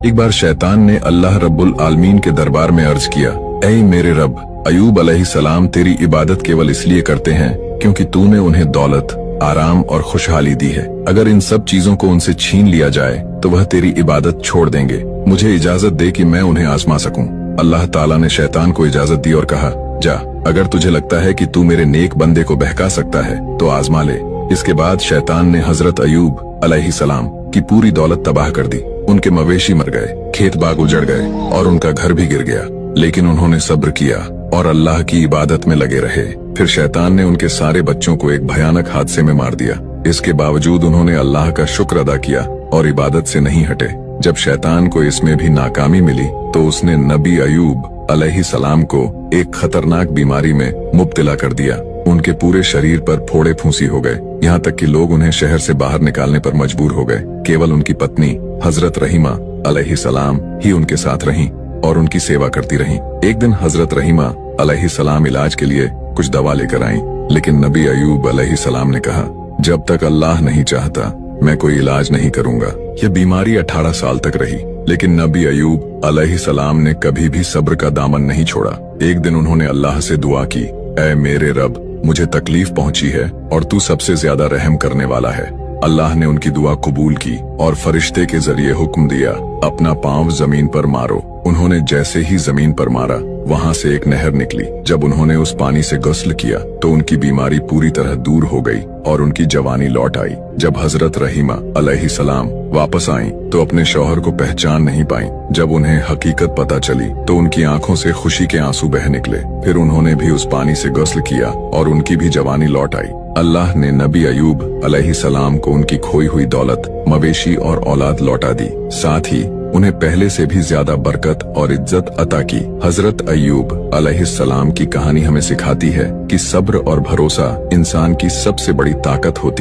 एक बार शैतान ने अल्लाह रब्बुल आलमीन के दरबार में अर्ज किया, ऐ मेरे रब, अयूब अलैहिस्सलाम तेरी इबादत केवल इसलिए करते हैं क्योंकि तूने उन्हें दौलत, आराम और खुशहाली दी है। अगर इन सब चीजों को उनसे छीन लिया जाए तो वह तेरी इबादत छोड़ देंगे। मुझे इजाजत दे कि मैं उन्हें आजमा सकूं। अल्लाह ताला ने शैतान को इजाजत दी और कहा, जा, अगर तुझे लगता है कि तू मेरे नेक बंदे को बहका सकता है तो आजमा ले। इसके बाद शैतान ने हजरत अयूब अलैहिस्सलाम की पूरी दौलत तबाह कर दी। उनके मवेशी मर गए, खेत बाग उजड़ गए और उनका घर भी गिर गया, लेकिन उन्होंने सब्र किया और अल्लाह की इबादत में लगे रहे। फिर शैतान ने उनके सारे बच्चों को एक भयानक हादसे में मार दिया। इसके बावजूद उन्होंने अल्लाह का शुक्र अदा किया और इबादत से नहीं हटे। जब शैतान को इसमें भी नाकामी मिली तो उसने नबी अयूब अलैहिस्सलाम को एक खतरनाक बीमारी में मुब्तला कर दिया। उनके पूरे शरीर पर फोड़े फूंसी हो गए, यहाँ तक कि लोग उन्हें शहर से बाहर निकालने पर मजबूर हो गए। केवल उनकी पत्नी हजरत रहीमा अलैहिस्सलाम ही उनके साथ रहीं और उनकी सेवा करती रहीं। एक दिन हजरत रहीमा अलैहिस्सलाम इलाज के लिए कुछ दवा लेकर आईं, लेकिन नबी अयूब अलैहिस्सलाम ने कहा, जब तक अल्लाह नहीं चाहता मैं कोई इलाज नहीं करूंगा। यह बीमारी 18 साल तक रही, लेकिन नबी अयूब अलैहिस्सलाम ने कभी भी सब्र का दामन नहीं छोड़ा। एक दिन उन्होंने अल्लाह से दुआ की, ऐ मेरे रब, मुझे तकलीफ पहुंची है और तू सबसे ज्यादा रहम करने वाला है। अल्लाह ने उनकी दुआ कबूल की और फरिश्ते के जरिए हुक्म दिया, अपना पांव जमीन पर मारो। उन्होंने जैसे ही जमीन पर मारा, वहां से एक नहर निकली। जब उन्होंने उस पानी से गुस्ल किया तो उनकी बीमारी पूरी तरह दूर हो गई और उनकी जवानी लौट आई। जब हजरत रहीमा अलैहिस्सलाम वापस आईं तो अपने शौहर को पहचान नहीं पाईं। जब उन्हें हकीकत पता चली तो उनकी आंखों से खुशी के आंसू बह निकले। फिर उन्होंने भी उस पानी से गुस्ल किया और उनकी भी जवानी लौट आई। अल्लाह ने नबी अयूब अलैहिस्सलाम को उनकी खोई हुई दौलत, मवेशी और औलाद लौटा दी। साथ ही उन्हें पहले से भी ज्यादा बरकत और इज्जत अता की। हजरत अयूब अलैहिस्सलाम की कहानी हमें सिखाती है कि सब्र और भरोसा इंसान की सबसे बड़ी ताकत होती है।